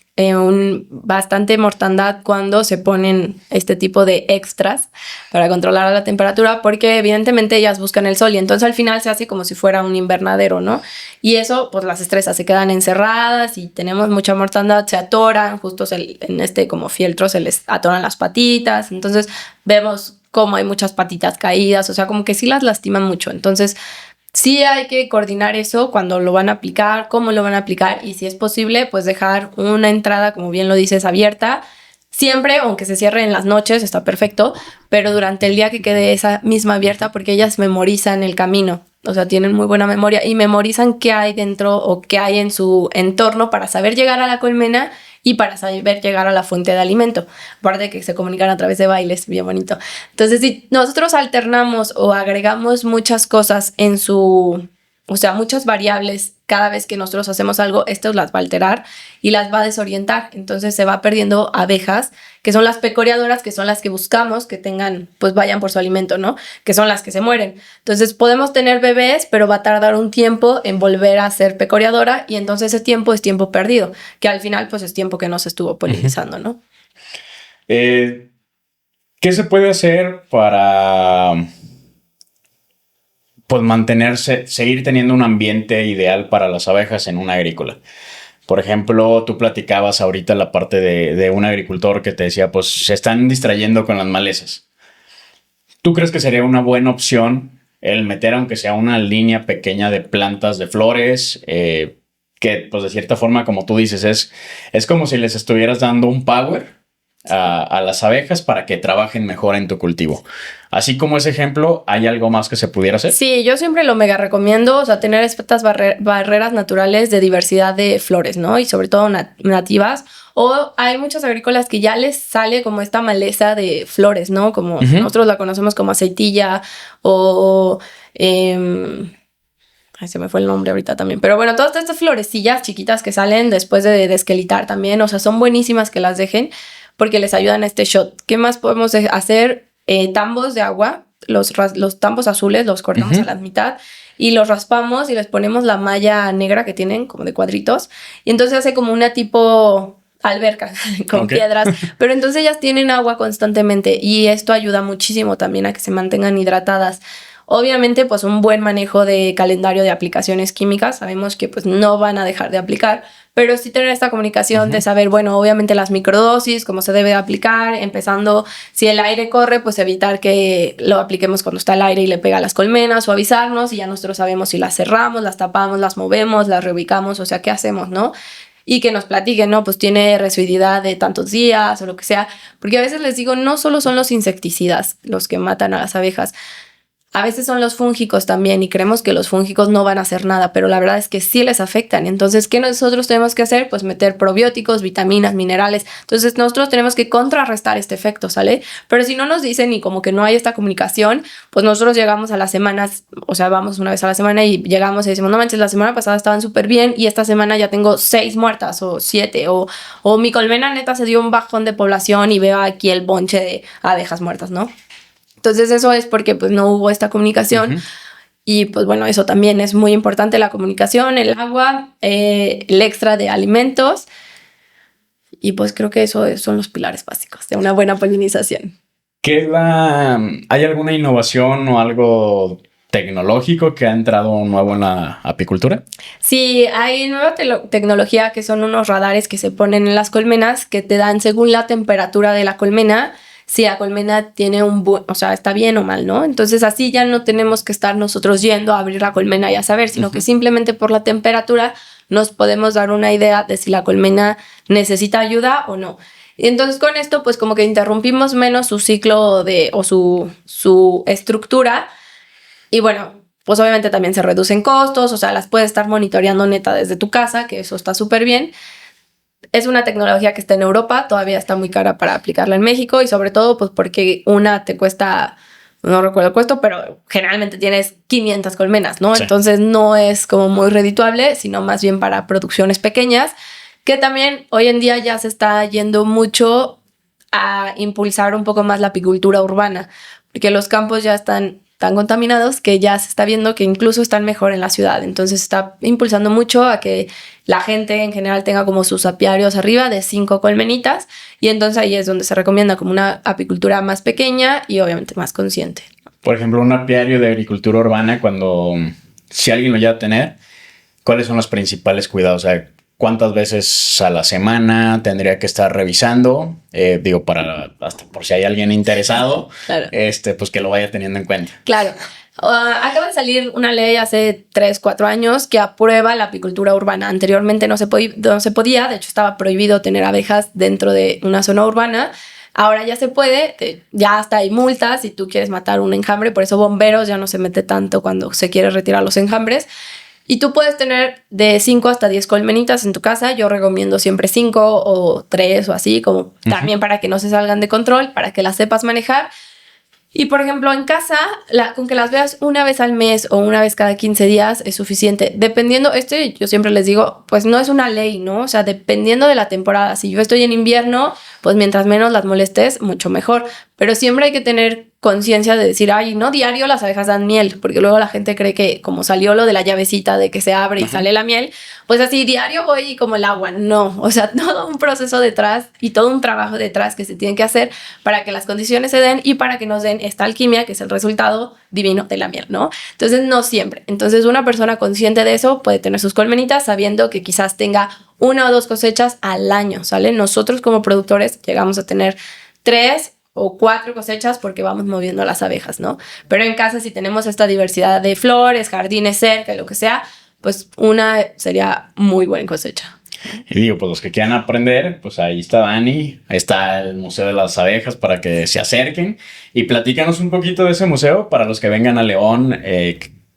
bastante mortandad cuando se ponen este tipo de extras para controlar la temperatura, porque evidentemente ellas buscan el sol y entonces al final se hace como si fuera un invernadero, ¿no? Y eso pues las estresa, se quedan encerradas y tenemos mucha mortandad, se atoran, justo en este como fieltro se les atoran las patitas, entonces vemos cómo hay muchas patitas caídas, o sea, como que sí las lastiman mucho, entonces sí hay que coordinar eso cuando lo van a aplicar, cómo lo van a aplicar y si es posible, pues dejar una entrada, como bien lo dices, abierta. Siempre, aunque se cierre en las noches, está perfecto, pero durante el día que quede esa misma abierta porque ellas memorizan el camino. O sea, tienen muy buena memoria y memorizan qué hay dentro o qué hay en su entorno para saber llegar a la colmena y para saber llegar a la fuente de alimento. Aparte de que se comunican a través de bailes, bien bonito. Entonces, si nosotros alternamos o agregamos muchas cosas o sea, muchas variables cada vez que nosotros hacemos algo, esto las va a alterar y las va a desorientar. Entonces se va perdiendo abejas, que son las pecoreadoras, que son las que buscamos que tengan, pues vayan por su alimento, ¿no? Que son las que se mueren. Entonces podemos tener bebés, pero va a tardar un tiempo en volver a ser pecoreadora y entonces ese tiempo es tiempo perdido, que al final pues es tiempo que no se estuvo polinizando, ¿no? ¿Qué se puede hacer para pues seguir teniendo un ambiente ideal para las abejas en una agrícola? Por ejemplo, tú platicabas ahorita la parte de un agricultor que te decía, pues se están distrayendo con las malezas. ¿Tú crees que sería una buena opción el meter, aunque sea una línea pequeña de plantas, de flores, que pues de cierta forma, como tú dices, es como si les estuvieras dando un power a las abejas para que trabajen mejor en tu cultivo? Así como ese ejemplo, ¿hay algo más que se pudiera hacer? Sí, yo siempre lo mega recomiendo, o sea, tener estas barreras naturales de diversidad de flores, ¿no? Y sobre todo nativas. O hay muchas agrícolas que ya les sale como esta maleza de flores, ¿no? Como nosotros la conocemos como aceitilla o... Ay, se me fue el nombre ahorita también. Pero bueno, todas estas florecillas chiquitas que salen después de desquelitar también, o sea, son buenísimas que las dejen porque les ayudan a este shot. ¿Qué más podemos hacer? Tambos de agua, los tambos azules los cortamos a la mitad y los raspamos y les ponemos la malla negra que tienen como de cuadritos y entonces hace como una tipo alberca con piedras, pero entonces ellas tienen agua constantemente y esto ayuda muchísimo también a que se mantengan hidratadas. Obviamente, pues un buen manejo de calendario de aplicaciones químicas, sabemos que pues no van a dejar de aplicar, pero sí tener esta comunicación de saber, bueno, obviamente las microdosis, cómo se debe aplicar, empezando, si el aire corre, pues evitar que lo apliquemos cuando está el aire y le pega a las colmenas, o avisarnos y ya nosotros sabemos si las cerramos, las tapamos, las movemos, las reubicamos, o sea, ¿qué hacemos, no? Y que nos platiquen, ¿no? Pues tiene residuidad de tantos días o lo que sea, porque a veces les digo, no solo son los insecticidas los que matan a las abejas, a veces son los fúngicos también y creemos que los fúngicos no van a hacer nada, pero la verdad es que sí les afectan. Entonces, ¿qué nosotros tenemos que hacer? Pues meter probióticos, vitaminas, minerales. Entonces, nosotros tenemos que contrarrestar este efecto, ¿sale? Pero si no nos dicen y como que no hay esta comunicación, pues nosotros llegamos a las semanas, o sea, vamos una vez a la semana y llegamos y decimos, no manches, la semana pasada estaban súper bien y esta semana ya tengo 6 muertas o 7 o mi colmena neta se dio un bajón de población y veo aquí el bonche de abejas muertas, ¿no? Entonces eso es porque pues no hubo esta comunicación y pues bueno, eso también es muy importante, la comunicación, el agua, el extra de alimentos y pues creo que eso son los pilares básicos de una buena polinización. ¿Hay alguna innovación o algo tecnológico que ha entrado nuevo en la apicultura? Sí, hay nueva tecnología que son unos radares que se ponen en las colmenas que te dan según la temperatura de la colmena si la colmena tiene o sea, está bien o mal, ¿no? Entonces así ya no tenemos que estar nosotros yendo a abrir la colmena y a saber, sino que simplemente por la temperatura nos podemos dar una idea de si la colmena necesita ayuda o no. Y entonces con esto pues como que interrumpimos menos su ciclo o su estructura y bueno, pues obviamente también se reducen costos, o sea, las puedes estar monitoreando neta desde tu casa, que eso está súper bien. Es una tecnología que está en Europa, todavía está muy cara para aplicarla en México y sobre todo pues porque una te cuesta, no recuerdo el costo, pero generalmente tienes 500 colmenas, ¿no? Sí. Entonces no es como muy redituable, sino más bien para producciones pequeñas, que también hoy en día ya se está yendo mucho a impulsar un poco más la apicultura urbana, porque los campos ya están tan contaminados que ya se está viendo que incluso están mejor en la ciudad. Entonces está impulsando mucho a que la gente en general tenga como sus apiarios arriba de 5 colmenitas y entonces ahí es donde se recomienda como una apicultura más pequeña y obviamente más consciente. Por ejemplo, un apiario de agricultura urbana, si alguien lo llega a tener, ¿cuáles son los principales cuidados? O sea, ¿cuántas veces a la semana tendría que estar revisando? Digo, hasta por si hay alguien interesado, claro. Pues que lo vaya teniendo en cuenta. Claro. Acaba de salir una ley hace 3-4 años que aprueba la apicultura urbana. Anteriormente no se podía, de hecho estaba prohibido tener abejas dentro de una zona urbana. Ahora ya se puede, ya hasta hay multas si tú quieres matar un enjambre, por eso bomberos ya no se mete tanto cuando se quiere retirar los enjambres. Y tú puedes tener de 5 hasta 10 colmenitas en tu casa. Yo recomiendo siempre 5 o 3 o así, como también para que no se salgan de control, para que las sepas manejar. Y por ejemplo, en casa, con que las veas una vez al mes o una vez cada 15 días es suficiente. Dependiendo, yo siempre les digo, pues no es una ley, ¿no? O sea, dependiendo de la temporada. Si yo estoy en invierno, pues mientras menos las molestes, mucho mejor. Pero siempre hay que tener conciencia de decir, ay, no diario las abejas dan miel, porque luego la gente cree que como salió lo de la llavecita de que se abre y sale la miel, pues así diario voy como el agua. No, o sea, todo un proceso detrás y todo un trabajo detrás que se tiene que hacer para que las condiciones se den y para que nos den esta alquimia que es el resultado divino de la miel, ¿no? Entonces, no siempre. Entonces, una persona consciente de eso puede tener sus colmenitas sabiendo que quizás tenga 1 o 2 cosechas al año, ¿sale? Nosotros como productores llegamos a tener 3 o 4 cosechas porque vamos moviendo las abejas, ¿no? Pero en casa, si tenemos esta diversidad de flores, jardines cerca, lo que sea, pues una sería muy buena cosecha. Y digo, pues los que quieran aprender, pues ahí está Dani, ahí está el Museo de las Abejas para que se acerquen y platícanos un poquito de ese museo para los que vengan a León,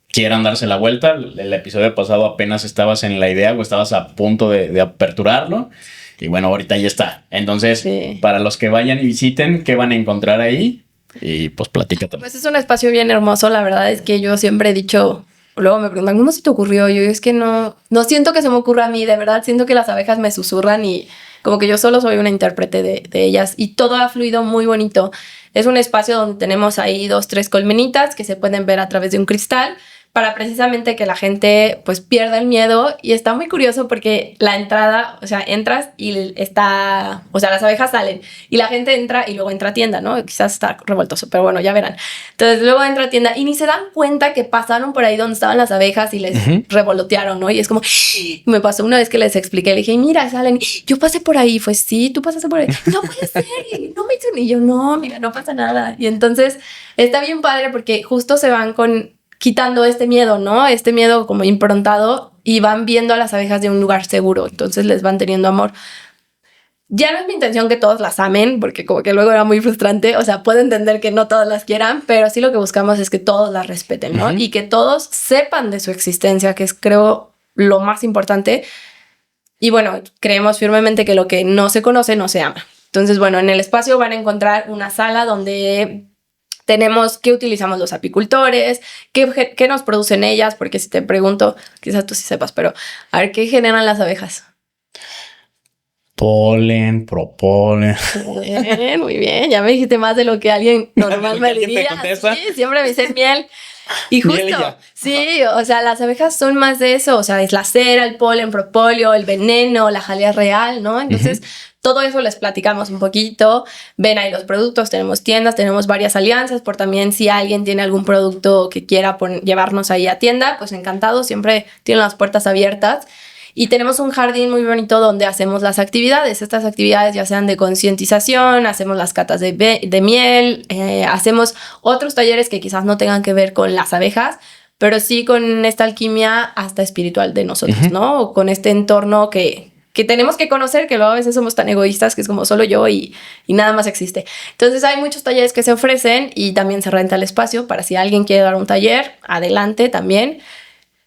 quieran darse la vuelta. El episodio pasado apenas estabas en la idea o estabas a punto de aperturarlo. Y bueno, ahorita ya está. Entonces, sí. Para los que vayan y visiten, ¿qué van a encontrar ahí? Y pues platícate. Pues es un espacio bien hermoso. La verdad es que yo siempre he dicho, luego me preguntan, ¿cómo se te ocurrió? Yo es que no siento que se me ocurra a mí. De verdad, siento que las abejas me susurran y como que yo solo soy una intérprete de ellas. Y todo ha fluido muy bonito. Es un espacio donde tenemos ahí 2-3 colmenitas que se pueden ver a través de un cristal. para precisamente que la gente pues pierda el miedo. Y está muy curioso porque la entrada, o sea, entras y está, o sea, las abejas salen y la gente entra y luego entra a tienda, ¿no? Quizás está revoltoso, pero bueno, ya verán. Entonces luego entra a tienda y ni se dan cuenta que pasaron por ahí donde estaban las abejas y les revolotearon, ¿no? Y es como, me pasó una vez que les expliqué, le dije, mira, salen, yo pasé por ahí, pues sí, tú pasaste por ahí, no puede ser, no me hizo ni yo, no, mira, no pasa nada. Y entonces está bien padre porque justo se van quitando este miedo, ¿no? Este miedo como improntado y van viendo a las abejas de un lugar seguro, entonces les van teniendo amor. Ya no es mi intención que todos las amen, porque como que luego era muy frustrante, o sea, puedo entender que no todos las quieran, pero sí lo que buscamos es que todos las respeten, ¿no? Y que todos sepan de su existencia, que es, creo, lo más importante. Y bueno, creemos firmemente que lo que no se conoce no se ama. Entonces, bueno, en el espacio van a encontrar una sala donde tenemos qué utilizamos los apicultores, qué nos producen ellas, porque si te pregunto, quizás tú sí sepas, pero a ver, ¿qué generan las abejas? Polen, propolen. Muy bien, ya me dijiste más de lo que alguien normal me diría. Sí, siempre me dicen miel. Y justo, sí, o sea, las abejas son más de eso, o sea, es la cera, el polen, propóleo, el veneno, la jalea real, ¿no? Entonces, todo eso les platicamos un poquito. Ven ahí los productos, tenemos tiendas, tenemos varias alianzas, por también si alguien tiene algún producto que quiera llevarnos ahí a tienda, pues encantado, siempre tienen las puertas abiertas. Y tenemos un jardín muy bonito donde hacemos las actividades. Estas actividades ya sean de concientización, hacemos las catas de miel, hacemos otros talleres que quizás no tengan que ver con las abejas, pero sí con esta alquimia hasta espiritual de nosotros, ¿no? O con este entorno que tenemos que conocer, que luego a veces somos tan egoístas que es como solo yo y nada más existe. Entonces hay muchos talleres que se ofrecen y también se renta el espacio para si alguien quiere dar un taller, adelante también.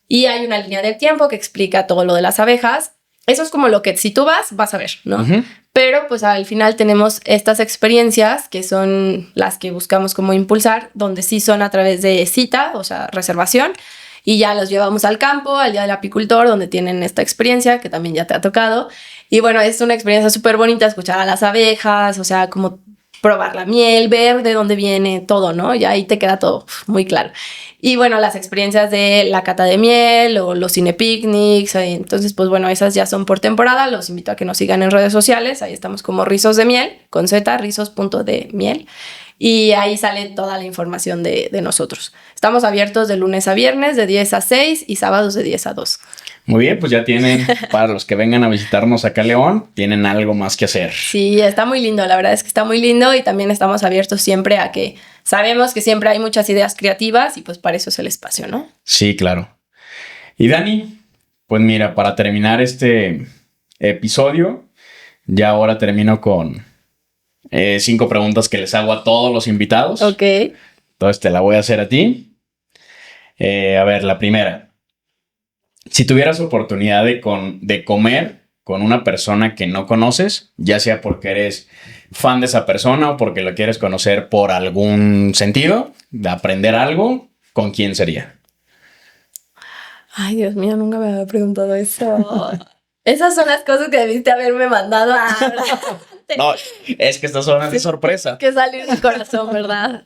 Y hay una línea del tiempo que explica todo lo de las abejas. Eso es como lo que si tú vas a ver, ¿no? Pero pues al final tenemos estas experiencias que son las que buscamos como impulsar, donde sí son a través de cita, o sea, reservación, y ya los llevamos al campo, al día del apicultor, donde tienen esta experiencia que también ya te ha tocado. Y bueno, es una experiencia súper bonita escuchar a las abejas, o sea, como probar la miel, ver de dónde viene todo, ¿no? Ya ahí te queda todo muy claro. Y bueno, las experiencias de la cata de miel o los cinepicnics, entonces pues bueno, esas ya son por temporada. Los invito a que nos sigan en redes sociales, ahí estamos como Rizos de Miel, con Z, rizos.de-miel, y ahí sale toda la información de nosotros. Estamos abiertos de lunes a viernes de 10 a 6 y sábados de 10 a 2. Muy bien, pues ya tienen, para los que vengan a visitarnos acá en León, tienen algo más que hacer. Sí, está muy lindo, la verdad es que está muy lindo y también estamos abiertos siempre a que sabemos que siempre hay muchas ideas creativas y pues para eso es el espacio, ¿no? Sí, claro. Y Dani, pues mira, para terminar este episodio, ya ahora termino con 5 preguntas que les hago a todos los invitados. Ok. Entonces te la voy a hacer a ti. A ver, la primera. Si tuvieras oportunidad de comer con una persona que no conoces, ya sea porque eres fan de esa persona o porque la quieres conocer por algún sentido, de aprender algo, ¿con quién sería? Ay, Dios mío, nunca me había preguntado eso. Esas son las cosas que debiste haberme mandado a hablar. No, es que estas son de sorpresa. Que salir del corazón, ¿verdad?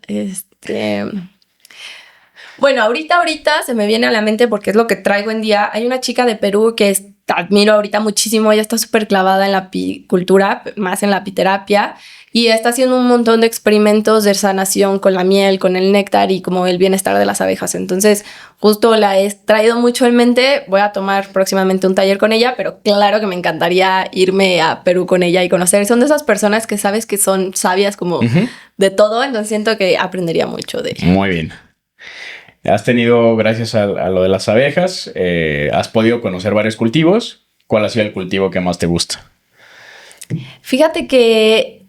Bueno, ahorita se me viene a la mente porque es lo que traigo en día. Hay una chica de Perú que admiro ahorita muchísimo. Ella está súper clavada en la apicultura, más en la apiterapia, y está haciendo un montón de experimentos de sanación con la miel, con el néctar y como el bienestar de las abejas. Entonces, justo la he traído mucho en mente. Voy a tomar próximamente un taller con ella, pero claro que me encantaría irme a Perú con ella y conocer. Son de esas personas que sabes que son sabias como de todo, entonces siento que aprendería mucho de ella. Muy bien. Has tenido, gracias a lo de las abejas, has podido conocer varios cultivos. ¿Cuál ha sido el cultivo que más te gusta? Fíjate que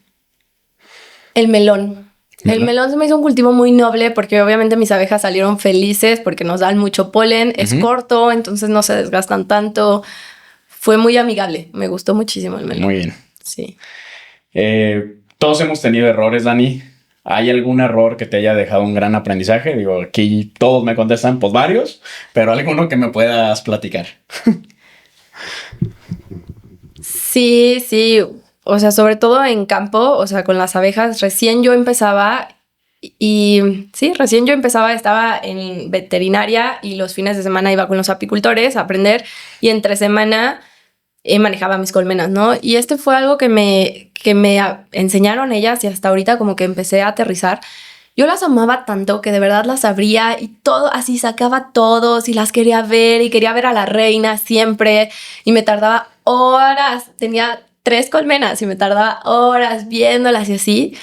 el melón. El melón se me hizo un cultivo muy noble porque obviamente mis abejas salieron felices porque nos dan mucho polen. Es corto, entonces no se desgastan tanto. Fue muy amigable. Me gustó muchísimo el melón. Muy bien. Sí. Todos hemos tenido errores, Dani. ¿Hay algún error que te haya dejado un gran aprendizaje? Digo, aquí todos me contestan, pues varios, pero alguno que me puedas platicar. Sí. O sea, sobre todo en campo, o sea, con las abejas, recién yo empezaba Y sí, recién yo estaba en veterinaria y los fines de semana iba con los apicultores a aprender y entre semana manejaba mis colmenas, ¿no? Y fue algo que me enseñaron ellas y hasta ahorita como que empecé a aterrizar. Yo las amaba tanto que de verdad las abría y todo, así sacaba todos y las quería ver y quería ver a la reina siempre y me tardaba horas. Tenía 3 colmenas y me tardaba horas viéndolas y así.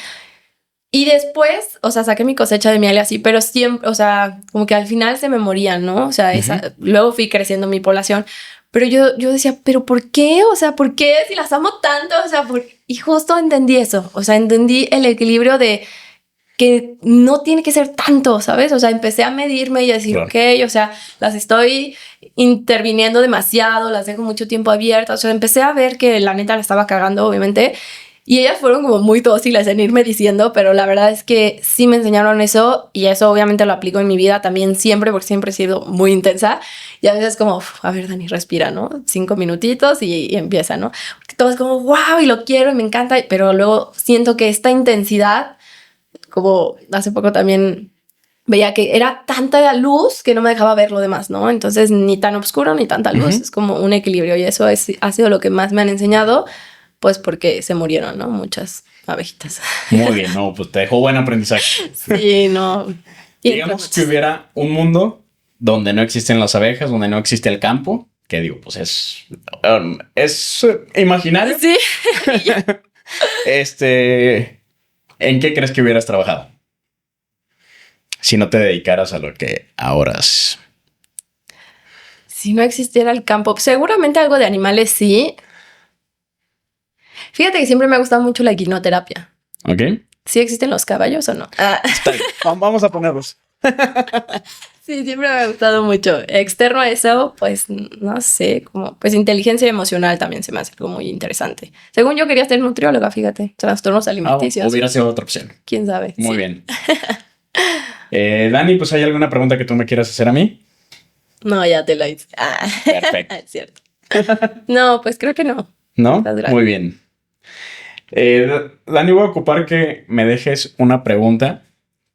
Y después, o sea, saqué mi cosecha de miel y así, pero siempre, o sea, como que al final se me morían, ¿no? O sea, luego fui creciendo mi población, pero yo decía, ¿pero por qué? O sea, ¿por qué si las amo tanto? O sea, y justo entendí eso, o sea, entendí el equilibrio de que no tiene que ser tanto, ¿sabes? O sea, empecé a medirme y a decir, claro. Ok, o sea, las estoy interviniendo demasiado, las dejo mucho tiempo abiertas, o sea, empecé a ver que la neta la estaba cagando, obviamente. Y ellas fueron como muy dóciles en irme diciendo, pero la verdad es que sí me enseñaron eso y eso obviamente lo aplico en mi vida también siempre, porque siempre he sido muy intensa. Y a veces como, a ver, Dani, respira, ¿no? 5 minutitos y empieza, ¿no? Porque todo es como, wow, y lo quiero y me encanta, pero luego siento que esta intensidad, como hace poco también veía que era tanta luz que no me dejaba ver lo demás, ¿no? Entonces ni tan oscuro ni tanta luz, es como un equilibrio y eso ha sido lo que más me han enseñado. Pues porque se murieron, ¿no? Muchas abejitas. Muy bien, no, pues te dejó buen aprendizaje. Sí, no. Digamos que hubiera un mundo donde no existen las abejas, donde no existe el campo, que digo, pues es imaginario. Sí. ¿En qué crees que hubieras trabajado? Si no te dedicaras a lo que ahora es. Si no existiera el campo, seguramente algo de animales sí. Fíjate que siempre me ha gustado mucho la equinoterapia. Ok. ¿Sí existen los caballos o no? Está bien. Vamos a ponerlos. Sí, siempre me ha gustado mucho. Externo a eso, pues, no sé, como, pues inteligencia emocional también se me hace algo muy interesante. Según yo quería ser nutrióloga, fíjate, trastornos alimenticios. Hubiera sido otra opción. ¿Quién sabe? Muy bien. Dani, pues ¿hay alguna pregunta que tú me quieras hacer a mí? No, ya te la hice. Perfecto. Es cierto. No, pues creo que no. ¿No? Muy bien. Dani, voy a ocupar que me dejes una pregunta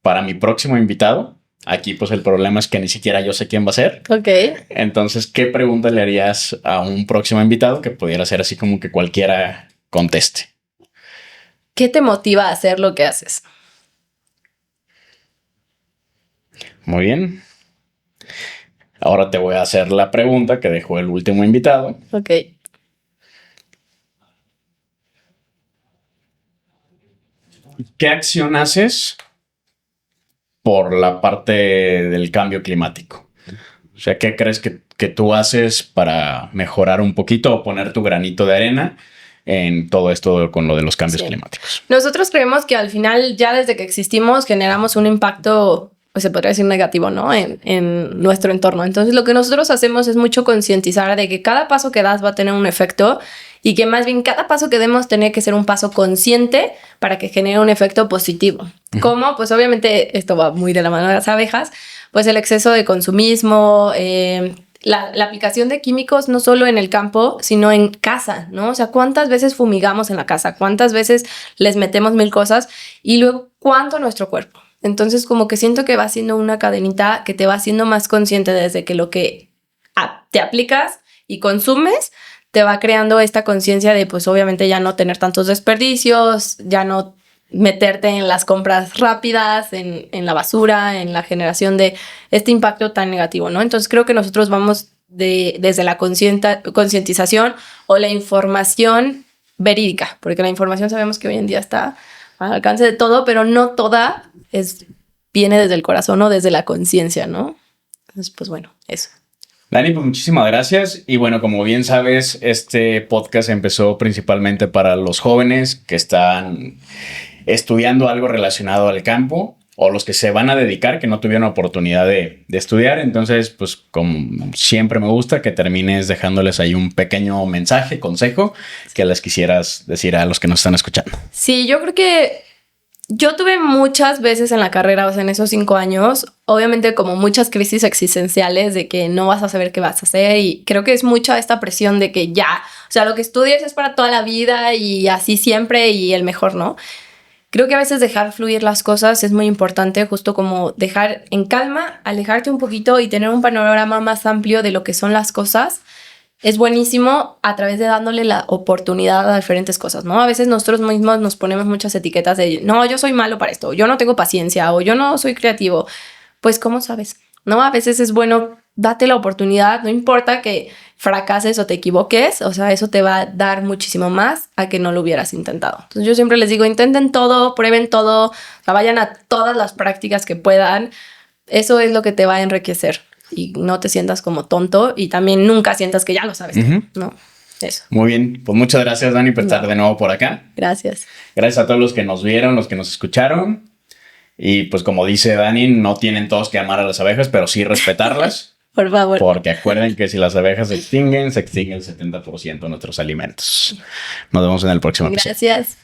para mi próximo invitado. Aquí pues el problema es que ni siquiera yo sé quién va a ser. Ok. Entonces, ¿qué pregunta le harías a un próximo invitado que pudiera ser así como que cualquiera conteste? ¿Qué te motiva a hacer lo que haces? Muy bien. Ahora te voy a hacer la pregunta que dejó el último invitado. Ok. ¿Qué acción haces por la parte del cambio climático? O sea, ¿qué crees que tú haces para mejorar un poquito o poner tu granito de arena en todo esto con lo de los cambios climáticos? Nosotros creemos que al final, ya desde que existimos, generamos un impacto, pues se podría decir negativo, ¿no? En nuestro entorno. Entonces, lo que nosotros hacemos es mucho concientizar de que cada paso que das va a tener un efecto y que más bien cada paso que demos tiene que ser un paso consciente para que genere un efecto positivo. ¿Cómo? Pues obviamente esto va muy de la mano de las abejas, pues el exceso de consumismo, la aplicación de químicos no solo en el campo, sino en casa, ¿no? O sea, ¿cuántas veces fumigamos en la casa? ¿Cuántas veces les metemos 1000 cosas? Y luego, ¿cuánto a nuestro cuerpo? Entonces, como que siento que va siendo una cadenita que te va haciendo más consciente desde que lo que te aplicas y consumes te va creando esta conciencia de, pues, obviamente ya no tener tantos desperdicios, ya no meterte en las compras rápidas, en la basura, en la generación de este impacto tan negativo, ¿no? Entonces, creo que nosotros vamos desde la concientización o la información verídica, porque la información sabemos que hoy en día está al alcance de todo, pero no toda viene desde el corazón o desde la conciencia, ¿no? Entonces, pues bueno, eso. Dani, pues muchísimas gracias. Y bueno, como bien sabes, este podcast empezó principalmente para los jóvenes que están estudiando algo relacionado al campo o los que se van a dedicar, que no tuvieron oportunidad de estudiar. Entonces, pues como siempre me gusta que termines dejándoles ahí un pequeño mensaje, consejo que les quisieras decir a los que nos están escuchando. Sí, yo creo que yo tuve muchas veces en la carrera, o sea, en esos 5 años, obviamente como muchas crisis existenciales de que no vas a saber qué vas a hacer y creo que es mucha esta presión de que ya, o sea, lo que estudies es para toda la vida y así siempre y el mejor, ¿no? creo que a veces dejar fluir las cosas es muy importante, justo como dejar en calma, alejarte un poquito y tener un panorama más amplio de lo que son las cosas. Es buenísimo a través de dándole la oportunidad a diferentes cosas, ¿no? A veces nosotros mismos nos ponemos muchas etiquetas de, no, yo soy malo para esto, yo no tengo paciencia o yo no soy creativo. Pues, ¿cómo sabes? ¿No? A veces es bueno, date la oportunidad, no importa que fracases o te equivoques, o sea, eso te va a dar muchísimo más a que no lo hubieras intentado. Entonces yo siempre les digo, intenten todo, prueben todo, o sea, vayan a todas las prácticas que puedan. Eso es lo que te va a enriquecer y no te sientas como tonto y también nunca sientas que ya lo sabes, ¿no? Eso. Muy bien, pues muchas gracias, Dani, por estar de nuevo por acá. Gracias. Gracias a todos los que nos vieron, los que nos escucharon. Y pues como dice Dani, no tienen todos que amar a las abejas, pero sí respetarlas. Por favor. Porque acuerden que si las abejas se extingue el 70% de nuestros alimentos. Nos vemos en el próximo episodio. Gracias.